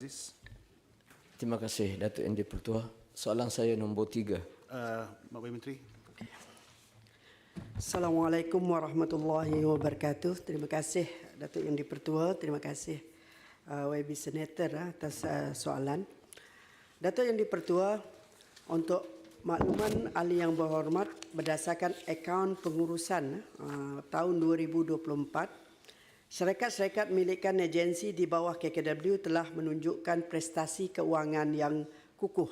please. Terima kasih, Datuk Yang di-Pertua. Soalan saya nombor 3. Bapak Menteri. Assalamualaikum warahmatullahi wabarakatuh. Terima kasih Datuk Yang di-Pertua. Terima kasih YB Senator atas soalan. Datuk Yang di-Pertua, untuk makluman ahli yang berhormat, berdasarkan akaun pengurusan tahun 2024, syarikat-syarikat milikan agensi di bawah KKW telah menunjukkan prestasi keuangan yang kukuh.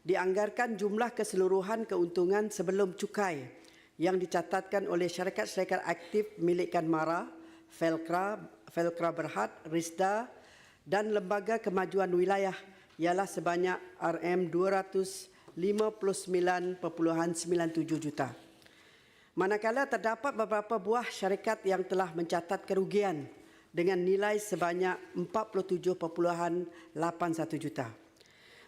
Dianggarkan jumlah keseluruhan keuntungan sebelum cukai yang dicatatkan oleh syarikat-syarikat aktif milikan MARA, Felcra Berhad, RISDA dan Lembaga Kemajuan Wilayah ialah sebanyak RM259.97 juta. Manakala terdapat beberapa buah syarikat yang telah mencatat kerugian dengan nilai sebanyak 47.81 juta.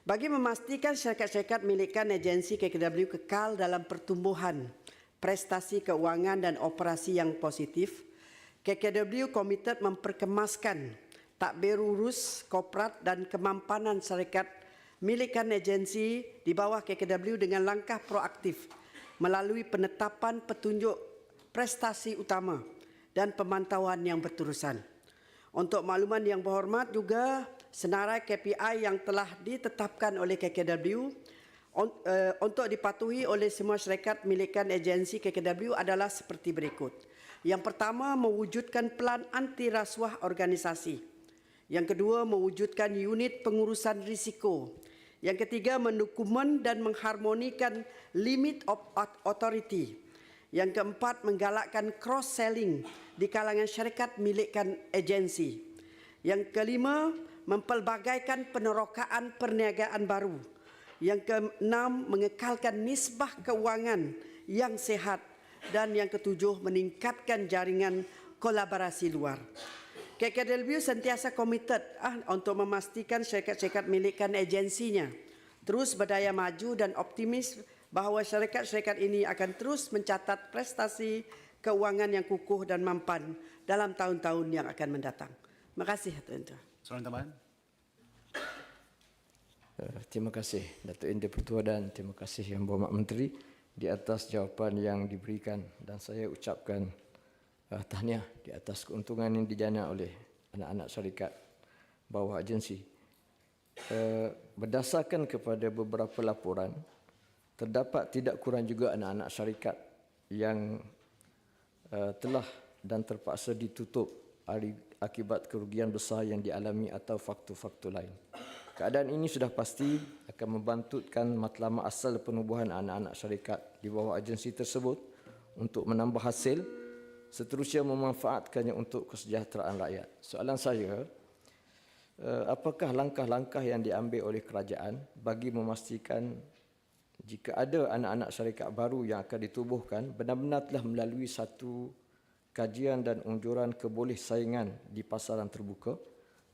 Bagi memastikan syarikat-syarikat milikan agensi KKW kekal dalam pertumbuhan, prestasi keuangan dan operasi yang positif, KKW komited memperkemaskan takbir urus, korporat dan kemampanan syarikat milikan agensi di bawah KKW dengan langkah proaktif melalui penetapan petunjuk prestasi utama dan pemantauan yang berterusan. Untuk makluman yang berhormat juga, senarai KPI yang telah ditetapkan oleh KKW untuk dipatuhi oleh semua syarikat milikan agensi KKW adalah seperti berikut. Yang pertama, mewujudkan pelan anti rasuah organisasi. Yang kedua, mewujudkan unit pengurusan risiko. Yang ketiga, mendokumen dan mengharmonikan limit of authority. Yang keempat, menggalakkan cross-selling di kalangan syarikat milikan agensi. Yang kelima, mempelbagaikan penerokaan perniagaan baru. Yang keenam, mengekalkan nisbah keuangan yang sehat. Dan yang ketujuh, meningkatkan jaringan kolaborasi luar. KKW sentiasa komited untuk memastikan syarikat-syarikat milikan agensinya terus berdaya maju dan optimis bahawa syarikat-syarikat ini akan terus mencatat prestasi keuangan yang kukuh dan mampan dalam tahun-tahun yang akan mendatang. Terima kasih, Tuan-Tuan. Soalan tambahan. Terima kasih, Datuk Yang di-Pertua, dan terima kasih Yang Berhormat Menteri di atas jawapan yang diberikan, dan saya ucapkan tahniah di atas keuntungan yang dijana oleh anak-anak syarikat bawah agensi. Berdasarkan kepada beberapa laporan, terdapat tidak kurang juga anak-anak syarikat yang telah dan terpaksa ditutup akibat kerugian besar yang dialami atau faktor-faktor lain. Keadaan ini sudah pasti akan membantutkan matlamat asal penubuhan anak-anak syarikat di bawah agensi tersebut untuk menambah hasil, seterusnya memanfaatkannya untuk kesejahteraan rakyat. Soalan saya, apakah langkah-langkah yang diambil oleh kerajaan bagi memastikan jika ada anak-anak syarikat baru yang akan ditubuhkan benar-benar telah melalui satu kajian dan unjuran keboleh saingan di pasaran terbuka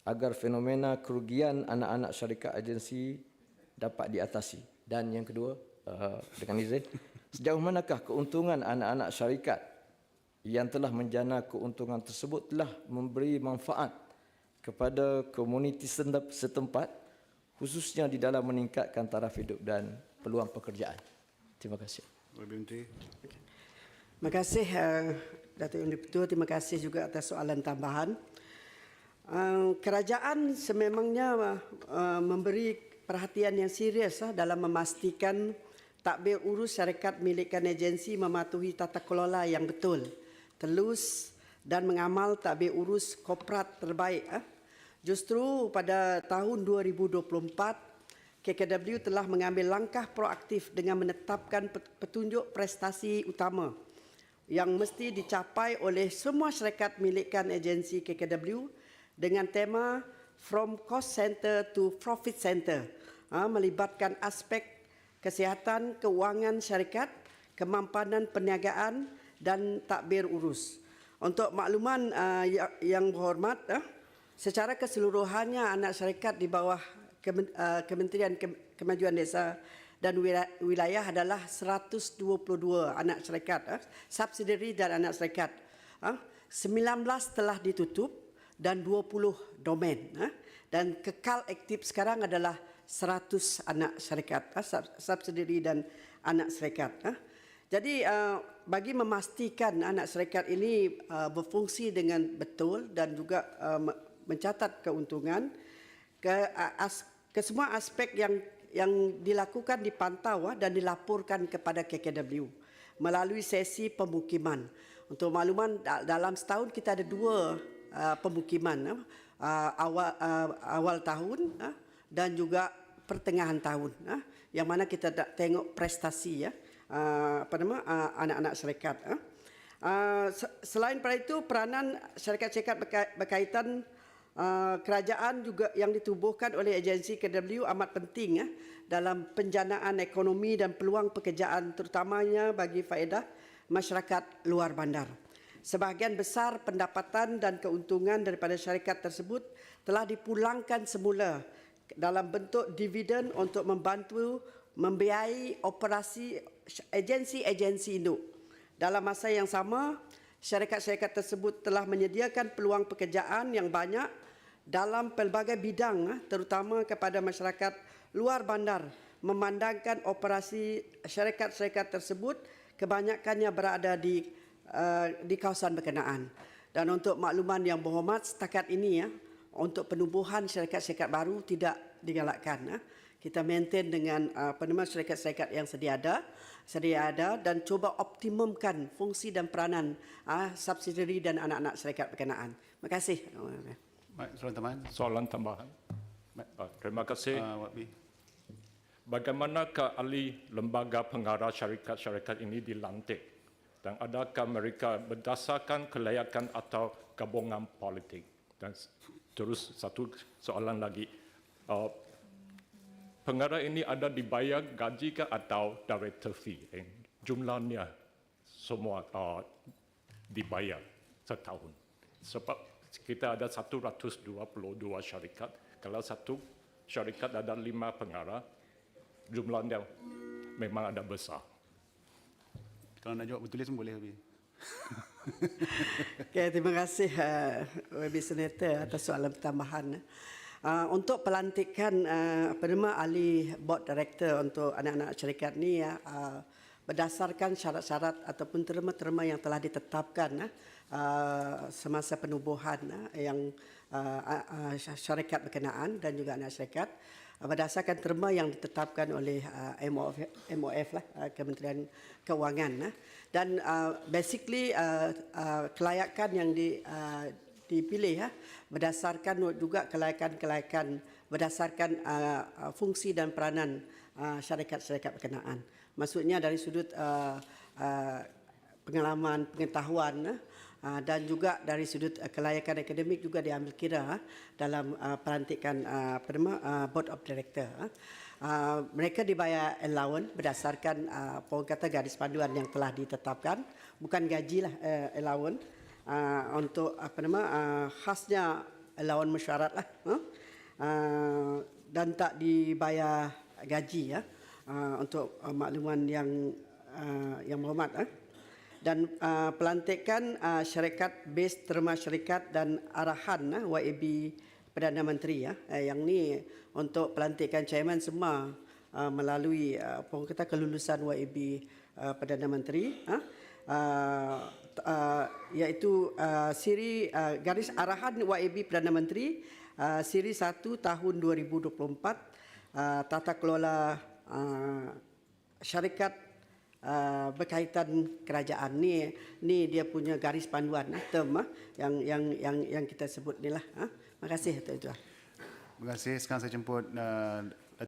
agar fenomena kerugian anak-anak syarikat agensi dapat diatasi? Dan yang kedua, dengan izin, sejauh manakah keuntungan anak-anak syarikat yang telah menjana keuntungan tersebut telah memberi manfaat kepada komuniti setempat, khususnya di dalam meningkatkan taraf hidup dan peluang pekerjaan? Terima kasih. Terima kasih Datuk Yang di-Pertua. Terima kasih juga atas soalan tambahan. Kerajaan sememangnya memberi perhatian yang serius dalam memastikan takbir urus syarikat milikan agensi mematuhi tata kelola yang betul, telus dan mengamal takbir urus korporat terbaik. Justru pada tahun 2024, KKW telah mengambil langkah proaktif dengan menetapkan petunjuk prestasi utama yang mesti dicapai oleh semua syarikat milikan agensi KKW dengan tema From Cost Center to Profit Center, melibatkan aspek kesihatan keuangan syarikat, kemampanan perniagaan dan takbir urus. Untuk makluman yang berhormat, secara keseluruhannya anak syarikat di bawah Kementerian Kemajuan Desa dan Wilayah adalah 122 anak syarikat, subsidiary dan anak syarikat. 19 telah ditutup dan 20 domain. dan kekal aktif sekarang adalah 100 anak syarikat, subsidiary dan anak syarikat. Jadi bagi memastikan anak syarikat ini berfungsi dengan betul dan juga mencatat keuntungan, ke semua aspek yang dilakukan dipantau dan dilaporkan kepada KKW melalui sesi pemukiman. Untuk makluman, dalam setahun kita ada 2 pemukiman, awal tahun dan juga pertengahan tahun, yang mana kita tengok prestasi anak-anak syarikat. Selain pada itu, peranan syarikat-syarikat berkaitan kerajaan juga yang ditubuhkan oleh agensi KW amat penting dalam penjanaan ekonomi dan peluang pekerjaan, terutamanya bagi faedah masyarakat luar bandar. Sebahagian besar pendapatan dan keuntungan daripada syarikat tersebut telah dipulangkan semula dalam bentuk dividen untuk membantu membiayai operasi agensi-agensi induk. Dalam masa yang sama, syarikat-syarikat tersebut telah menyediakan peluang pekerjaan yang banyak dalam pelbagai bidang, terutama kepada masyarakat luar bandar, memandangkan operasi syarikat-syarikat tersebut kebanyakannya berada di kawasan berkenaan. Dan untuk makluman yang berhormat, setakat ini untuk penubuhan syarikat-syarikat baru tidak digalakkan. Kita maintain dengan syarikat-syarikat yang sedia ada dan cuba optimumkan fungsi dan peranan subsidiary dan anak-anak syarikat berkenaan. Terima kasih. Baik, soalan tambahan. Soalan tambahan. Terima kasih. Bagaimanakah ahli lembaga pengarah syarikat-syarikat ini dilantik? Dan adakah mereka berdasarkan kelayakan atau gabungan politik? Dan terus satu soalan lagi. Pengarah ini ada dibayar gaji ke atau director fee? Jumlahnya semua dibayar setahun. Sebab kita ada 122 syarikat. Kalau satu syarikat ada 5 pengarah, jumlahnya memang ada besar. Kalau nak jawab bertulis pun boleh. Habis. Okay, terima kasih WB Senator atas soalan tambahan. Untuk pelantikan ahli board director untuk anak-anak syarikat ni berdasarkan syarat-syarat ataupun terma-terma yang telah ditetapkan semasa penubuhan yang syarikat berkenaan dan juga anak syarikat, berdasarkan terma yang ditetapkan oleh MOF Kementerian Keuangan, dan basically kelayakan yang dipilih berdasarkan juga kelayakan berdasarkan fungsi dan peranan syarikat-syarikat berkenaan. Maksudnya dari sudut pengalaman, pengetahuan dan juga dari sudut kelayakan akademik juga diambil kira dalam pelantikan board of director. Mereka dibayar allowance berdasarkan kata garis panduan yang telah ditetapkan, bukan gaji lah allowance. Untuk khasnya allowance mesyuarat lah, dan tak dibayar gaji untuk makluman yang berhormat. Dan pelantikan syarikat base terma syarikat dan arahan YAB Perdana Menteri yang ni untuk pelantikan chairman semua melalui kelulusan YAB Perdana Menteri, iaitu siri garis arahan YAB Perdana Menteri siri 1 tahun 2024 tata kelola syarikat berkaitan kerajaan. Ni dia punya garis panduan term yang kita sebut ni lah. Terima kasih Tuan. Terima kasih. Sekarang saya jemput